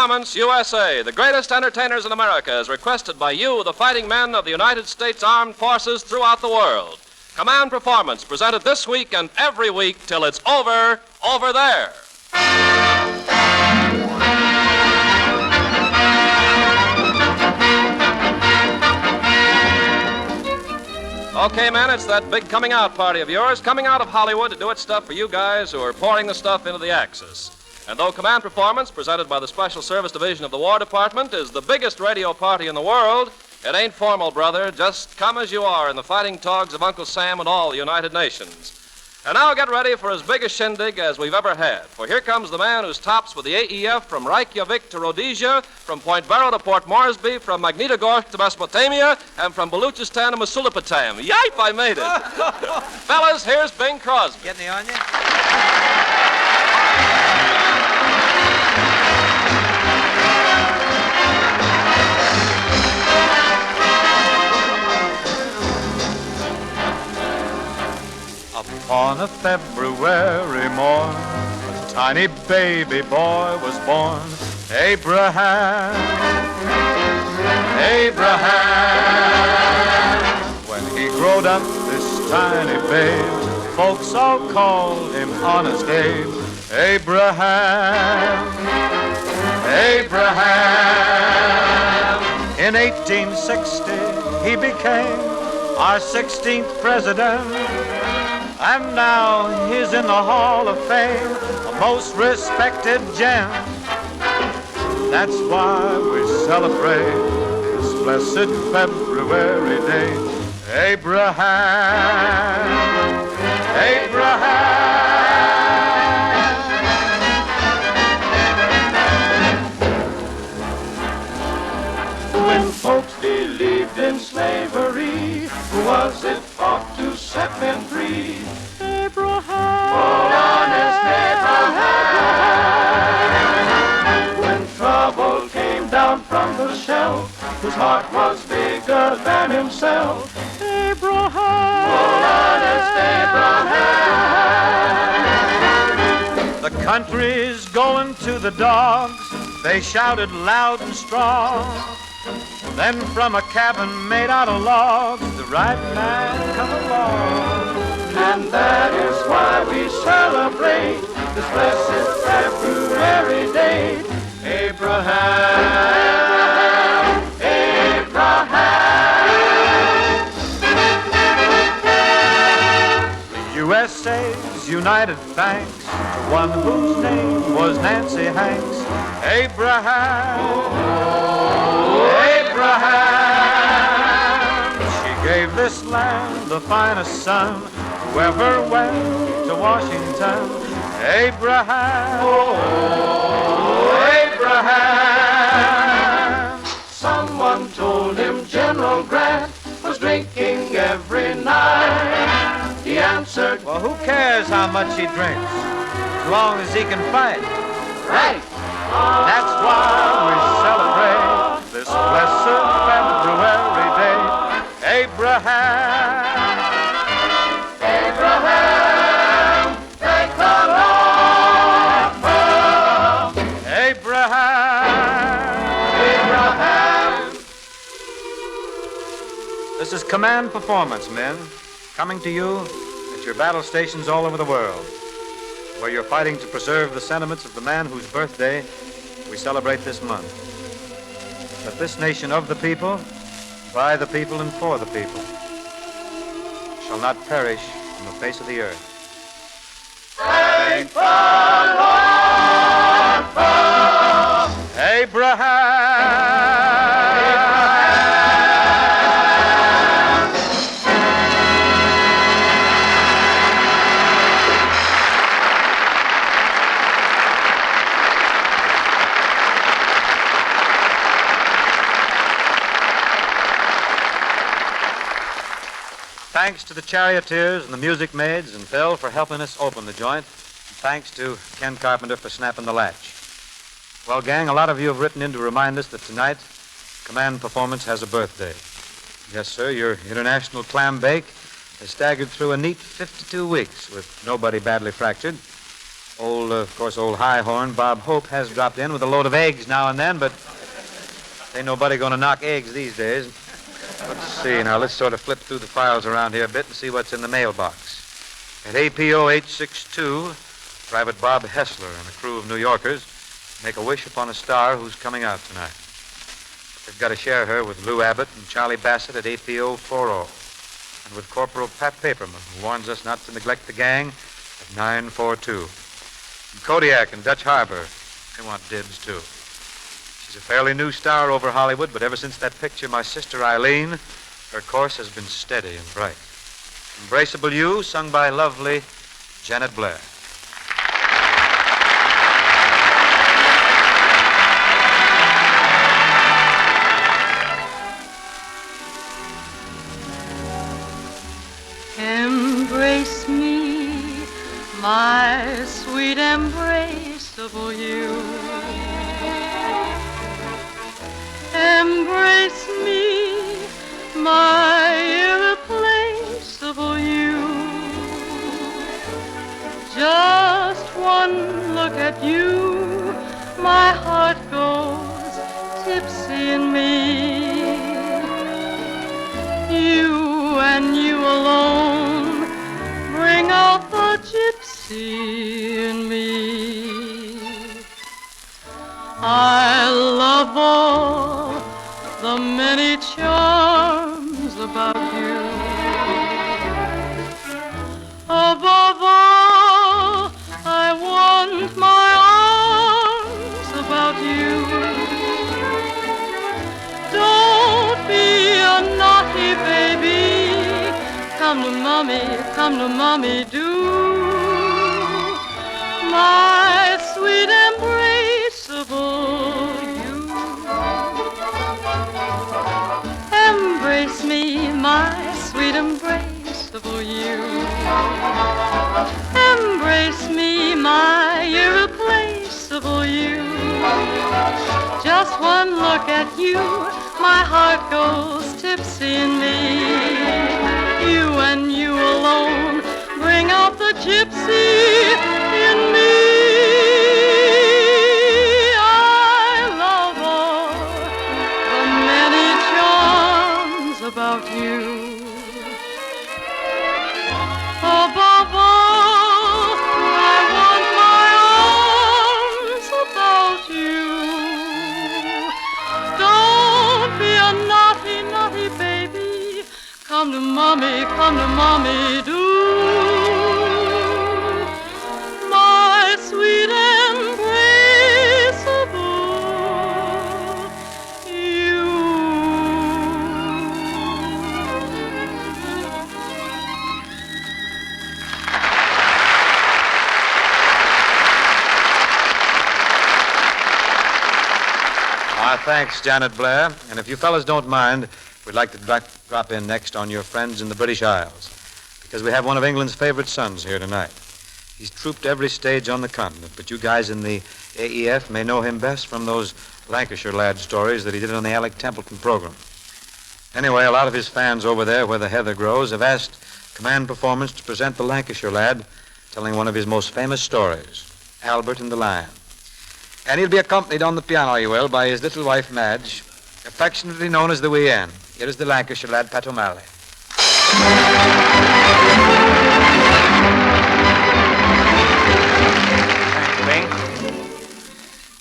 Performance USA, the greatest entertainers in America, is requested by you, the fighting men of the United States Armed Forces throughout the world. Command Performance, presented this week and every week till it's over there. Okay, man, it's that big coming out party of yours, coming out of Hollywood to do its stuff for you guys who are pouring the stuff into the Axis. And though Command Performance, presented by the Special Service Division of the War Department, is the biggest radio party in the world, it ain't formal, brother. Just come as you are in the fighting togs of Uncle Sam and all the United Nations. And now get ready for as big a shindig as we've ever had. For here comes the man who's tops with the AEF from Reykjavik to Rhodesia, from Point Barrow to Port Moresby, from Magnitogorsk to Mesopotamia, and from Baluchistan to Masulipatam. Yipe, I made it. Fellas, here's Bing Crosby. Getting the onion? On a February morn, a tiny baby boy was born. Abraham. When he growed up, this tiny babe, folks all called him Honest Abe. Abraham. In 1860, he became our 16th president. And now he's in the Hall of Fame, a most respected gem. That's why we celebrate this blessed February day. Abraham. When folks believed in slavery, who was it fought to set men free? Abraham. Oh, honest Abraham. When trouble came down from the shelf, whose heart was bigger than himself. Abraham. Oh, honest Abraham. The country's going to the dogs, they shouted loud and strong. Then from a cabin made out of logs, the right man come along. And that is why we celebrate this blessed February day. Abraham. The USA's united thanks to one whose name was Nancy Hanks. Abraham. She gave this land the finest son who ever went to Washington. Abraham. Someone told him General Grant was drinking every night. He answered, Well, who cares how much he drinks, as long as he can fight? right. That's why we celebrate this blessed February day. Abraham. Thank the Lord for Abraham. This is Command Performance, men, coming to you at your battle stations all over the world, where you're fighting to preserve the sentiments of the man whose birthday we celebrate this month. That this nation of the people, by the people and for the people, shall not perish from the face of the earth. Thank the Lord for Abraham. Thanks to the charioteers and the music maids and Phil for helping us open the joint. Thanks to Ken Carpenter for snapping the latch. Well, gang, a lot of you have written in to remind us that tonight Command Performance has a birthday. Yes, sir, your international clam bake has staggered through a neat 52 weeks with nobody badly fractured. Of course, old Highhorn, Bob Hope, has dropped in with a load of eggs now and then, but ain't nobody going to knock eggs these days. Let's see now. Let's sort of flip through the files around here a bit and see what's in the mailbox. At APO 862, Private Bob Hessler and a crew of New Yorkers make a wish upon a star who's coming out tonight. They've got to share her with Lou Abbott and Charlie Bassett at APO 40, and with Corporal Pat Paperman, who warns us not to neglect the gang at 942. And Kodiak and Dutch Harbor, they want dibs, too. She's a fairly new star over Hollywood, but ever since that picture, My Sister Eileen, her course has been steady and bright. Embraceable You, sung by lovely Janet Blair. Embrace me, my sweet embraceable you. Embrace me, my irreplaceable you. Just one look at you, my heart goes tipsy in me. You and you alone bring out the gypsy in me. I love all the many charms about you. Above all, I want my arms about you. Don't be a naughty baby. Come to mommy, do. My sweet embraceable you. Embrace me, my sweet embraceable you. Embrace me, my irreplaceable you. Just one look at you, my heart goes tipsy in me. You and you alone bring out the gypsy in me. I love all the many charms about you. Above all, I want my arms about you. Don't be a naughty, naughty baby. Come to mommy, do. My sweet embraceable you. Thanks, Janet Blair. And if you fellas don't mind, we'd like to drop in next on your friends in the British Isles, because we have one of England's favorite sons here tonight. He's trooped every stage on the continent, but you guys in the AEF may know him best from those Lancashire lad stories that he did on the Alec Templeton program. Anyway, a lot of his fans over there where the heather grows have asked Command Performance to present the Lancashire lad telling one of his most famous stories, Albert and the Lion. And he'll be accompanied on the piano, he will, by his little wife, Madge, affectionately known as the Wee Ann. Here is the Lancashire lad, Pat O'Malley. Thanks, Bing.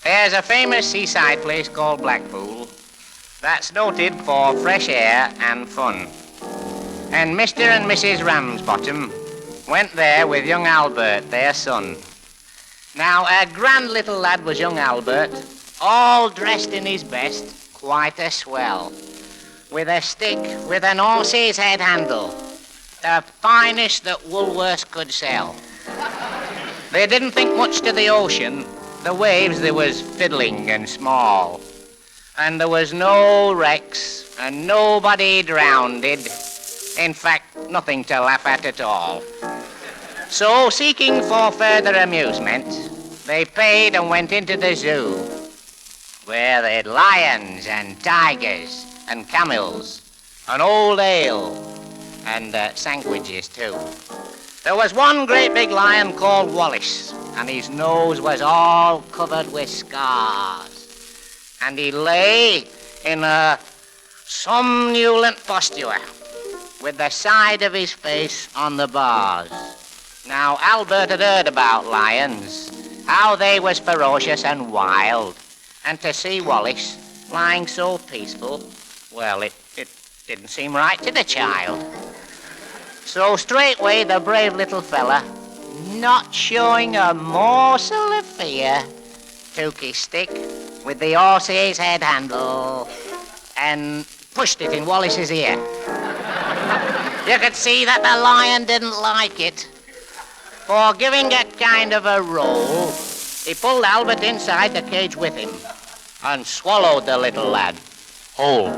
There's a famous seaside place called Blackpool that's noted for fresh air and fun. And Mr. and Mrs. Ramsbottom went there with young Albert, their son. Now, a grand little lad was young Albert, all dressed in his best, quite a swell, with a stick with an horse's head handle, the finest that Woolworths could sell. They didn't think much to the ocean. The waves, they was fiddling and small, and there was no wrecks and nobody drowned. In fact, nothing to laugh at all. So, seeking for further amusement, they paid and went into the zoo, where they'd lions and tigers and camels and old ale and sandwiches too. There was one great big lion called Wallace, and his nose was all covered with scars. And he lay in a somnolent posture, with the side of his face on the bars. Now, Albert had heard about lions, how they was ferocious and wild, and to see Wallace lying so peaceful, well, it didn't seem right to the child. So straightway the brave little fella, not showing a morsel of fear, took his stick with the horse's head handle and pushed it in Wallace's ear. You could see that the lion didn't like it. For giving it kind of a roll, he pulled Albert inside the cage with him and swallowed the little lad whole.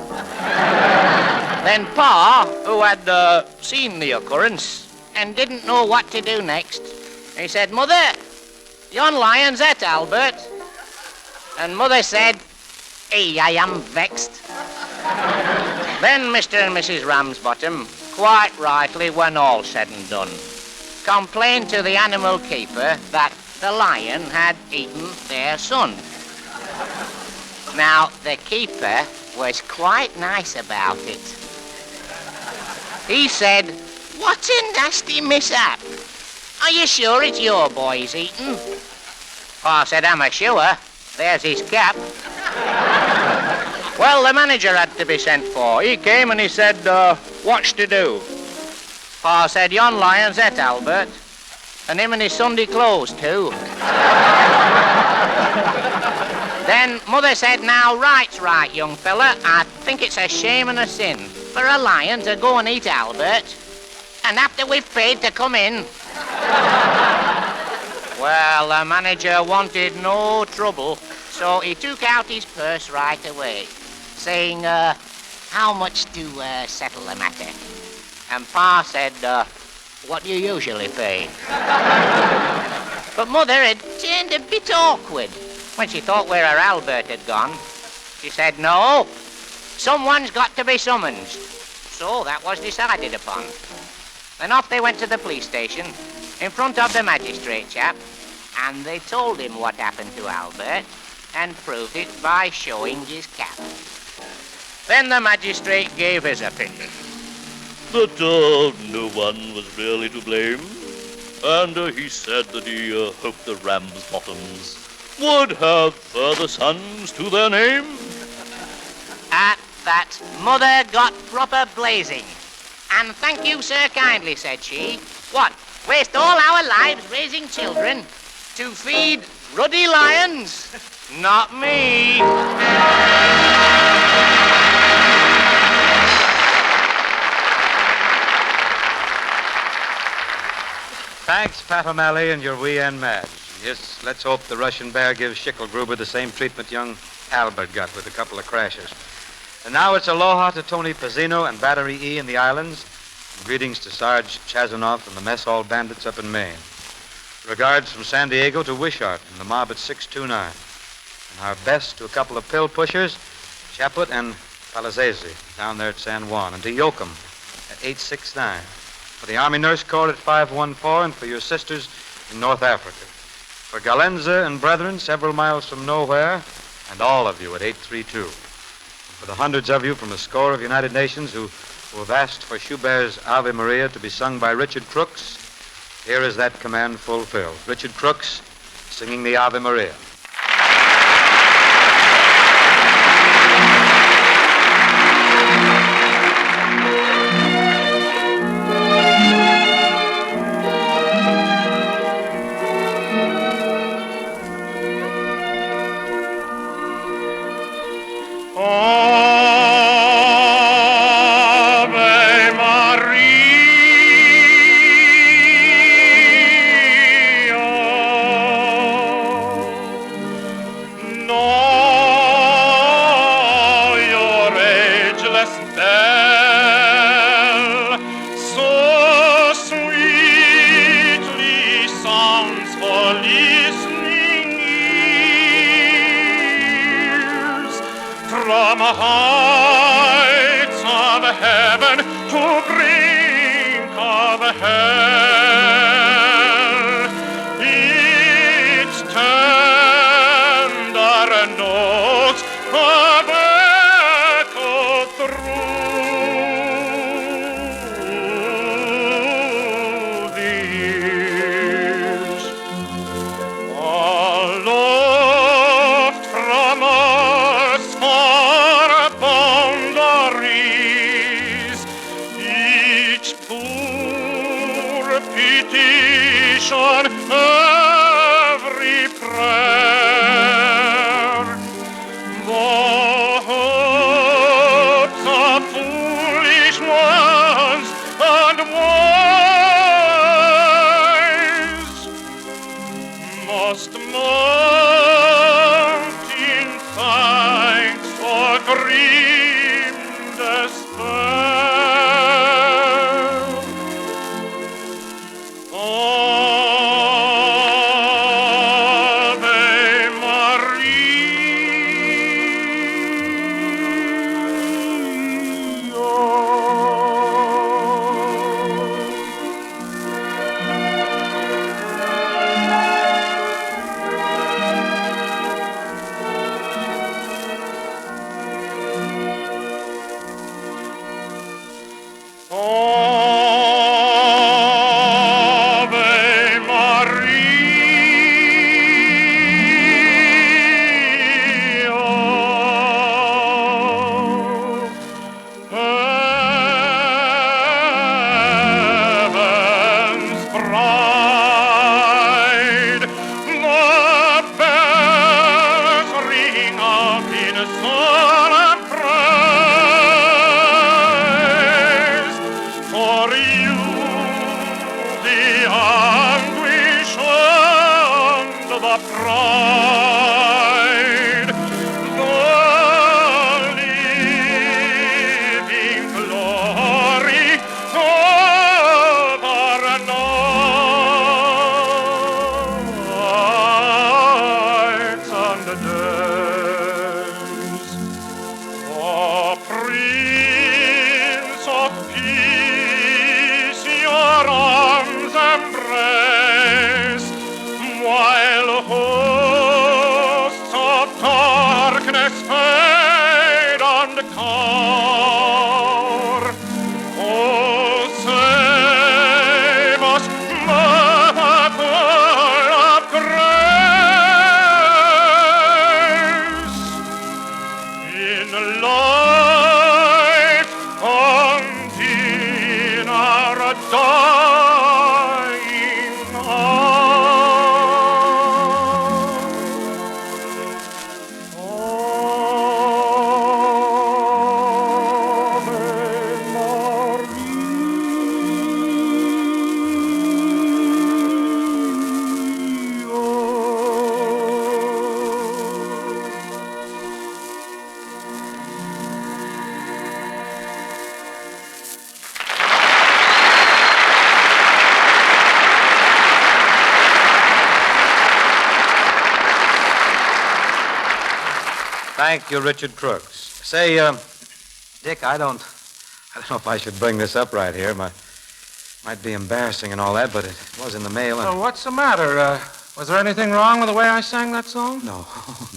Then Pa, who had seen the occurrence and didn't know what to do next, he said, "Mother, yon lion's at Albert." And Mother said, I am vexed." Then Mr. and Mrs. Ramsbottom, quite rightly, when all said and done, complained to the animal keeper that the lion had eaten their son. Now, the keeper was quite nice about it. He said, "What a nasty mishap. Are you sure it's your boy he's eaten?" Pa said, "Am I sure? There's his cap." Well, the manager had to be sent for. He came and he said, "What's to do?" Pa said, "Yon lion's at Albert, and him in his Sunday clothes, too." Then Mother said, "Now, right's right, young fella. I think it's a shame and a sin for a lion to go and eat Albert, and after we've paid to come in." Well, the manager wanted no trouble, so he took out his purse right away, saying, "How much to settle the matter?" And Pa said, "What do you usually pay?" But Mother had turned a bit awkward when she thought where her Albert had gone. She said, "No, someone's got to be summoned." So that was decided upon. Then off they went to the police station in front of the magistrate chap, and they told him what happened to Albert and proved it by showing his cap. Then the magistrate gave his opinion. That no one was really to blame, and he said that he hoped the Ramsbottoms would have further sons to their name. At that, Mother got proper blazing. "And thank you, sir, kindly," said she. "What, waste all our lives raising children to feed ruddy lions? Not me." Thanks, Pat O'Malley and your wee Aunt Madge. Yes, let's hope the Russian bear gives Schickelgruber the same treatment young Albert got with a couple of crashes. And now it's aloha to Tony Pizzino and Battery E in the islands. And greetings to Sarge Chazanoff and the mess hall bandits up in Maine. Regards from San Diego to Wishart and the mob at 629. And our best to a couple of pill pushers, Chaput and Palazzese, down there at San Juan. And to Yoakum at 869. For the Army Nurse Corps at 514, and for your sisters in North Africa. For Galenza and brethren several miles from nowhere, and all of you at 832. And for the hundreds of you from a score of United Nations who have asked for Schubert's Ave Maria to be sung by Richard Crooks, here is that command fulfilled. Richard Crooks singing the Ave Maria. From heights of heaven to brink of hell, lost mountain thanks for green despair. Thank you, Richard Crooks. Say, Dick, I don't know if I should bring this up right here. Might be embarrassing and all that, but it was in the mail. And... what's the matter? Was there anything wrong with the way I sang that song? No,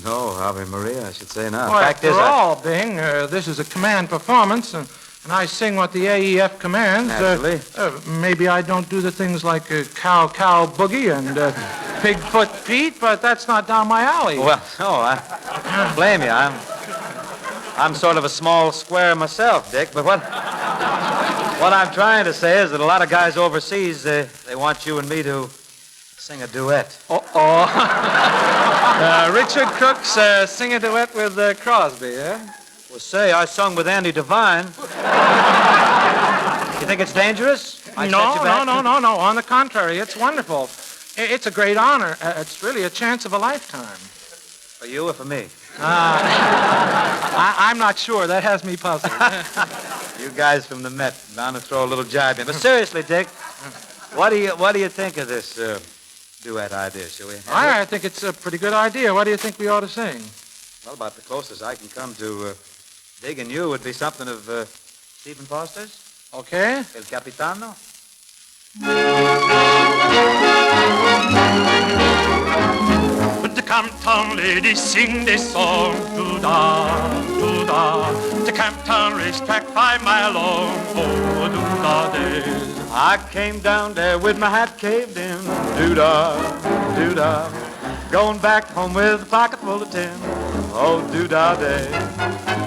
Ave Maria, I should say not. Well, Fact is, after all, Bing, this is a command performance, and I sing what the AEF commands. Naturally. Maybe I don't do the things like cow boogie and Bigfoot Pete, but that's not down my alley. Well, no, I don't blame you. I'm sort of a small square myself, Dick, but what I'm trying to say is that a lot of guys overseas, they want you and me to sing a duet. Richard Crooks sing a duet with Crosby, eh? Well, say, I sung with Andy Devine. You think it's dangerous? No. On the contrary, it's wonderful. It's a great honor. It's really a chance of a lifetime. For you or for me? I'm not sure. That has me puzzled. You guys from the Met, bound to throw a little jibe in. But seriously, Dick, what do you think of this duet idea? Shall we? I think it's a pretty good idea. What do you think we ought to sing? Well, about the closest I can come to digging you would be something of Stephen Foster's. Okay. El Capitano. The Camptown ladies sing this song, doo-da, doo-da. The Camptown racetrack 5 mile long, oh, doo-da days. I came down there with my hat caved in, doo-da, doo-da. Going back home with a pocket full of tin, oh, doo-da day.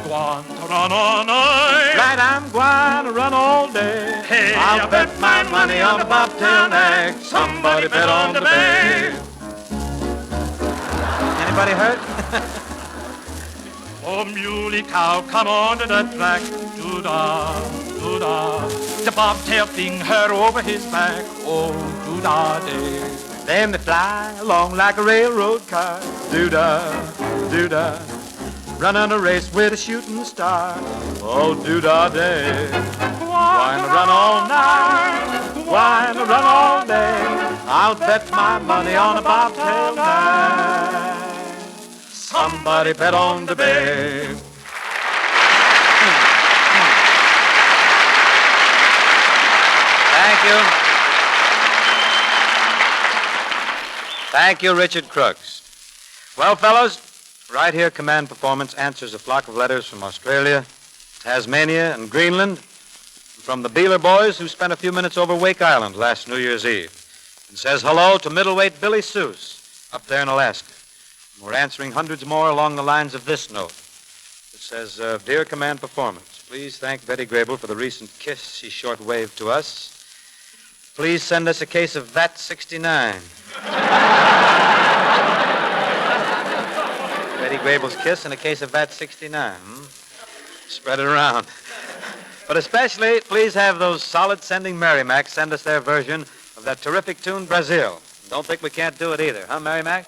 Going to run all night. Right, I'm going to run all day. Hey, I'll bet my money on the bobtail nag. Somebody bet on the bay. Anybody hurt? Oh, muley cow, come on to the track, doo-da, doo-da. The bobtail fling her over his back, oh, doo-da day. Then they fly along like a railroad car. Doo-dah, doo-dah. Running a race with a shooting star. Oh, doo-dah day. Why run all night? Why run all day? I'll bet my money on a bobtail nag. Somebody bet on the bay. Thank you. Thank you, Richard Crooks. Well, fellows, right here, Command Performance answers a flock of letters from Australia, Tasmania, and Greenland, from the Beeler boys who spent a few minutes over Wake Island last New Year's Eve, and says hello to middleweight Billy Seuss up there in Alaska. And we're answering hundreds more along the lines of this note. It says, Dear Command Performance, please thank Betty Grable for the recent kiss she short-waved to us. Please send us a case of VAT 69. Betty Grable's kiss and a case of VAT 69. Spread it around. But especially, please have those solid-sending Merrimacs send us their version of that terrific tune, Brazil. Don't think we can't do it either, huh, Merrimacs?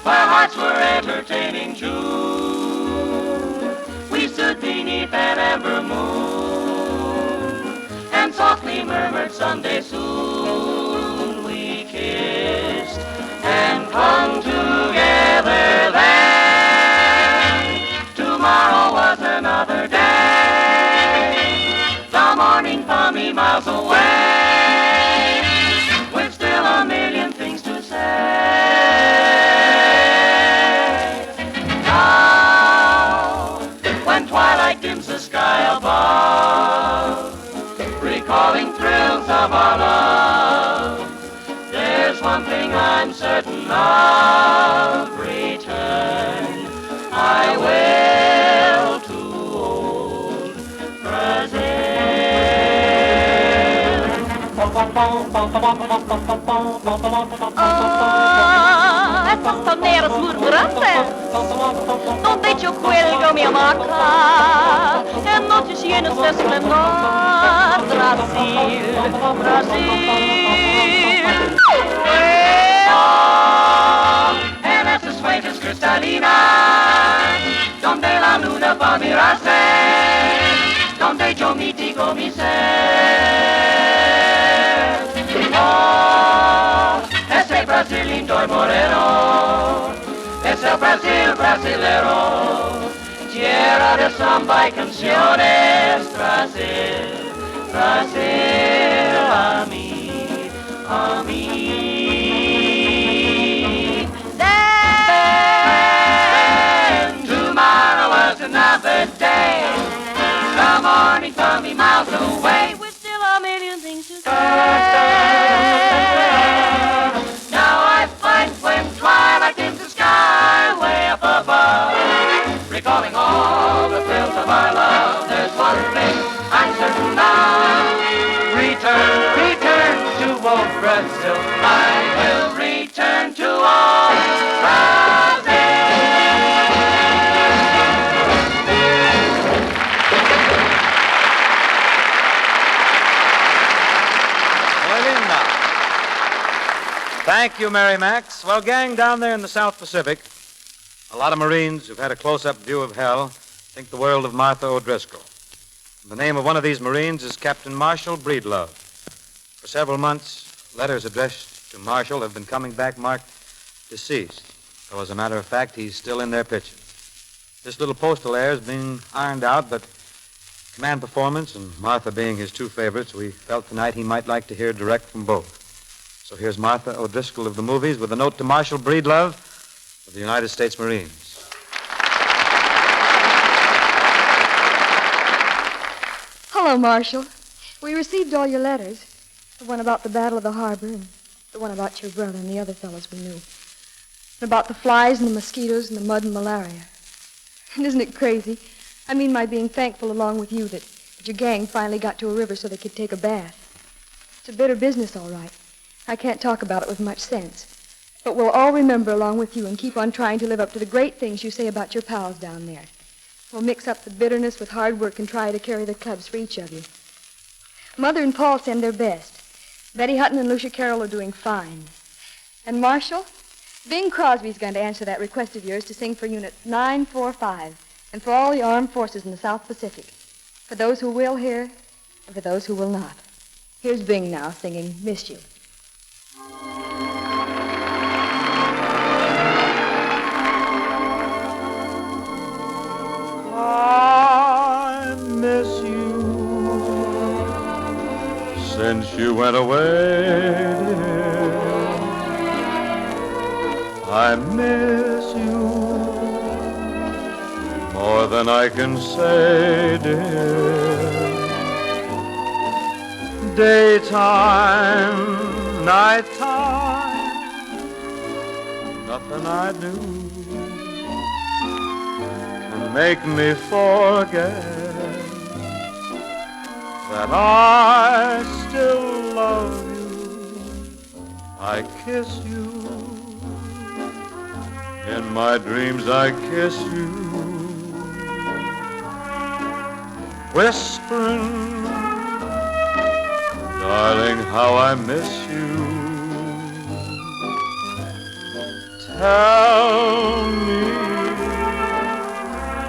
Our hearts were entertaining June. We stood beneath an amber moon and softly murmured someday soon. We kissed and clung together then. Tomorrow was another day. The morning found me miles away with still a million things to say. Twilight dims the sky above, recalling thrills of our love. There's one thing I'm certain of, return I will to old Brazil. Estas torneiras murmurantes, donde yo cuelgo mi hamaca, en noches llenas de esplendor, Brasil, Brasil. En esas fuentes cristalinas, donde la luna va a mirarse, donde yo mitigo mi ser. Oh, ese Brasil lindo y moreno, es el Brasil brasilero, tierra de samba y canciones. Brasil, Brasil, a mí, a mí. Then tomorrow was another day. The morning found me miles away with still a million things to say. Recalling all the thrills of our love, there's one thing I'm certain of. Return, return to old Brazil. I will return to old Brazil. Thank you, Merrimacs. Well, gang, down there in the South Pacific, a lot of Marines who've had a close-up view of hell think the world of Martha O'Driscoll. The name of one of these Marines is Captain Marshall Breedlove. For several months, letters addressed to Marshall have been coming back marked deceased, though as a matter of fact, he's still in their pitching. This little postal error is being ironed out, but Command Performance and Martha being his two favorites, we felt tonight he might like to hear direct from both. So here's Martha O'Driscoll of the movies with a note to Marshall Breedlove of the United States Marines. Hello, Marshal. We received all your letters. The one about the Battle of the Harbor and the one about your brother and the other fellows we knew. And about the flies and the mosquitoes and the mud and malaria. And isn't it crazy? I mean my being thankful along with you that your gang finally got to a river so they could take a bath. It's a bitter business, all right. I can't talk about it with much sense. But we'll all remember along with you and keep on trying to live up to the great things you say about your pals down there. We'll mix up the bitterness with hard work and try to carry the clubs for each of you. Mother and Paul send their best. Betty Hutton and Lucia Carroll are doing fine. And Marshall, Bing Crosby's going to answer that request of yours to sing for Unit 945 and for all the armed forces in the South Pacific. For those who will hear and for those who will not. Here's Bing now singing Miss You. I miss you since you went away, dear. I miss you more than I can say, dear. Daytime, nighttime, nothing I do can make me forget that I still love you. I kiss you. In my dreams I kiss you. Whispering, darling, how I miss you. Tell me,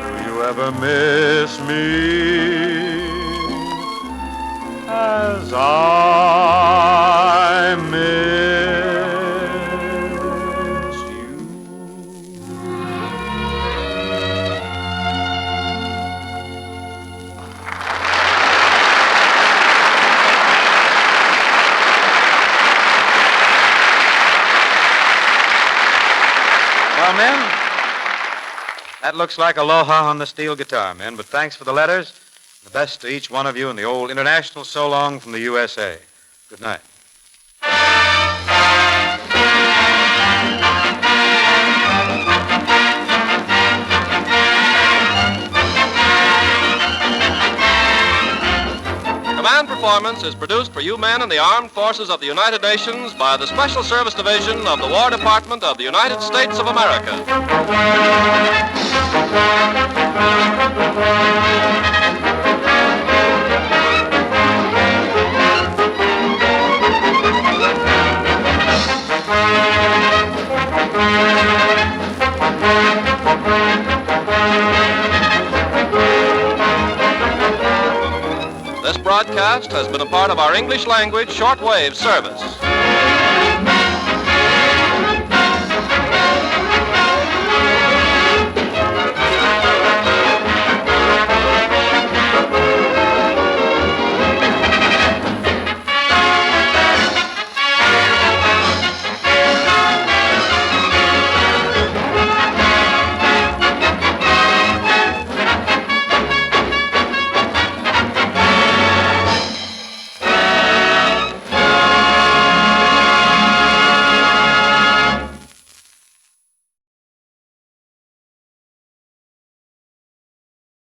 do you ever miss me as I miss you? Well, men, that looks like Aloha on the steel guitar, men, but thanks for the letters. The best to each one of you in the old international so long from the USA. Good night. Command Performance is produced for you men in the armed forces of the United Nations by the Special Service Division of the War Department of the United States of America. This broadcast has been a part of our English language shortwave service.